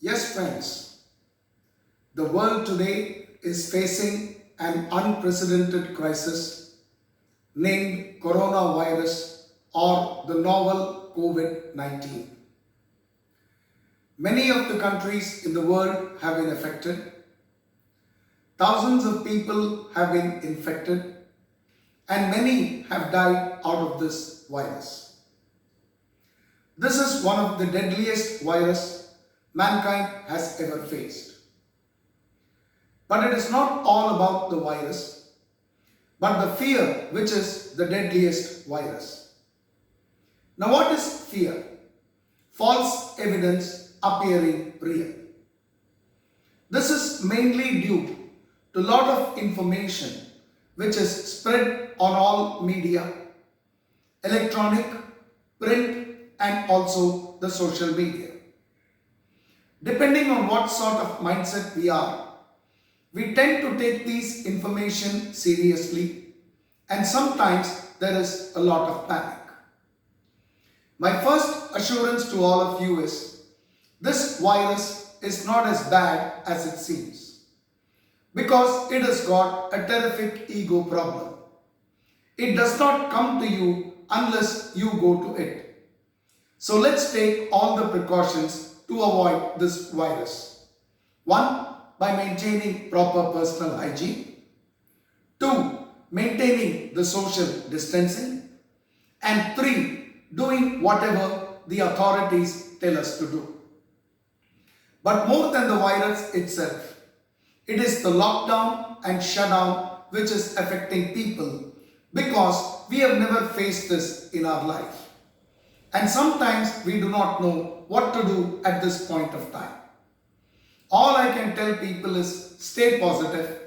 Yes, friends, the world today is facing an unprecedented crisis named coronavirus or the novel COVID-19. Many of the countries in the world have been affected. Thousands of people have been infected and many have died out of this virus. This is one of the deadliest viruses mankind has ever faced. But it is not all about the virus, but the fear which is the deadliest virus. Now what is fear? False evidence appearing real. This is mainly due to a lot of information which is spread on all media, electronic, print and also the social media. Depending on what sort of mindset we are, we tend to take these information seriously and sometimes there is a lot of panic. My first assurance to all of you is this virus is not as bad as it seems because it has got a terrific ego problem. It does not come to you unless you go to it. So let's take all the precautions to avoid this virus. 1. By maintaining proper personal hygiene. 2. Maintaining the social distancing. And 3. Doing whatever the authorities tell us to do. But more than the virus itself, it is the lockdown and shutdown which is affecting people because we have never faced this in our life. And sometimes we do not know what to do at this point of time. All I can tell people is stay positive,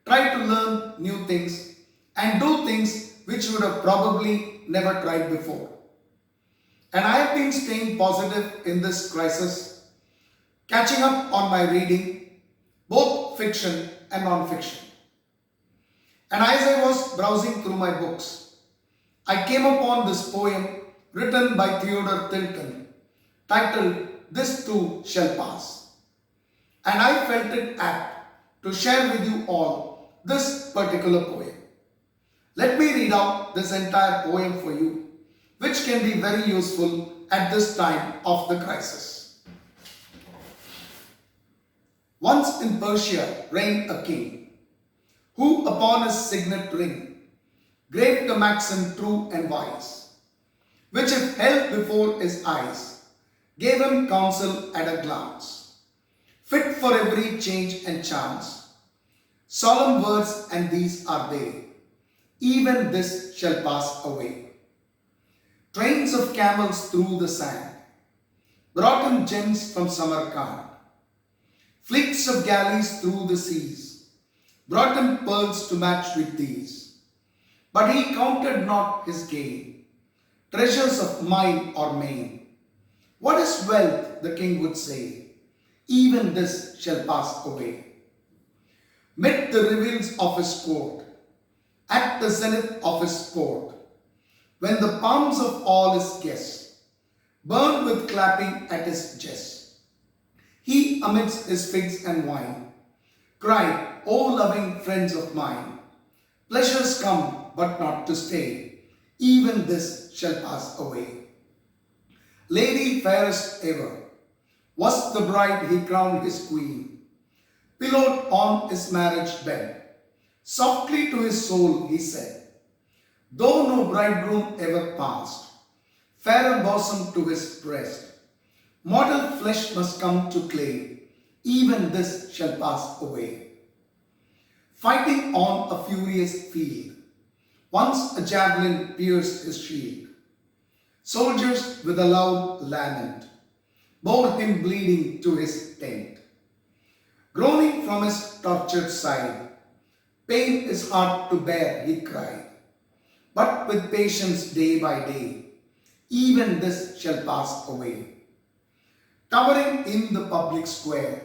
try to learn new things and do things which you would have probably never tried before. And I have been staying positive in this crisis, catching up on my reading, both fiction and non-fiction. And as I was browsing through my books, I came upon this poem written by Theodore Tilton titled "This Too Shall Pass." And I felt it apt to share with you all this particular poem. Let me read out this entire poem for you, which can be very useful at this time of the crisis. Once in Persia reigned a king, who upon his signet ring graved the maxim true and wise, which if held before his eyes, gave him counsel at a glance, fit for every change and chance. Solemn words, and these are they, even this shall pass away. Trains of camels through the sand brought him gems from Samarkand. Fleets of galleys through the seas brought him pearls to match with these. But he counted not his gain, treasures of mine or main. What is wealth, the king would say, even this shall pass away. Mid the reveals of his court, at the zenith of his sport, when the palms of all his guests burned with clapping at his jest, he amidst his figs and wine cried, O loving friends of mine, pleasures come but not to stay, even this shall pass away. Lady fairest ever, was the bride he crowned his queen, pillowed on his marriage bed, softly to his soul he said, though no bridegroom ever passed, fairer bosom to his breast, mortal flesh must come to clay, even this shall pass away. Fighting on a furious field, once a javelin pierced his shield. Soldiers with a loud lament bore him bleeding to his tent. Groaning from his tortured side, pain is hard to bear, he cried. But with patience day by day, even this shall pass away. Towering in the public square,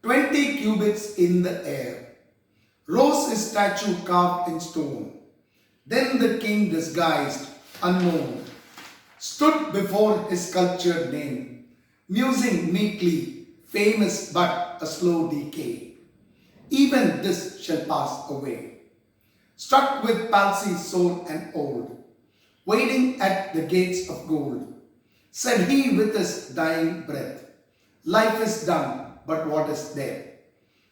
20 cubits in the air, rose his statue carved in stone. Then the king disguised, unknown, stood before his sculptured name, musing meekly Fame is but a slow decay. Even this shall pass away. Struck with palsy sore and old, waiting at the gates of gold, said he with his dying breath, life is done, but what is there?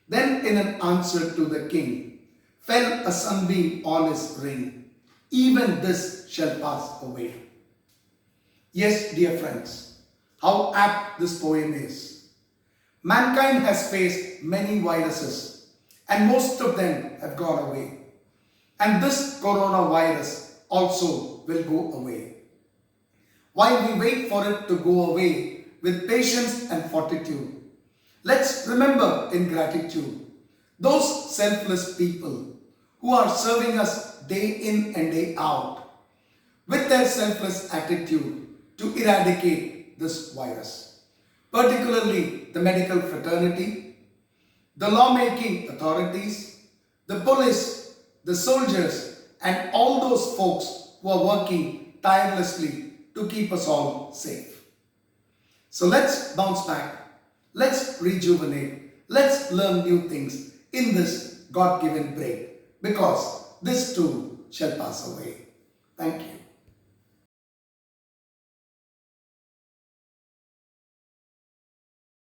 Then in an answer to the king, fell a sunbeam on his ring. Even this shall pass away. Yes, dear friends, how apt this poem is. Mankind has faced many viruses, and most of them have gone away. And this coronavirus also will go away. While we wait for it to go away with patience and fortitude, let's remember in gratitude those selfless people who are serving us day in and day out with their selfless attitude to eradicate this virus, particularly the medical fraternity, the lawmaking authorities, the police, the soldiers, and all those folks who are working tirelessly to keep us all safe. So let's bounce back, let's rejuvenate, let's learn new things in this God-given break, because this too shall pass away. Thank you.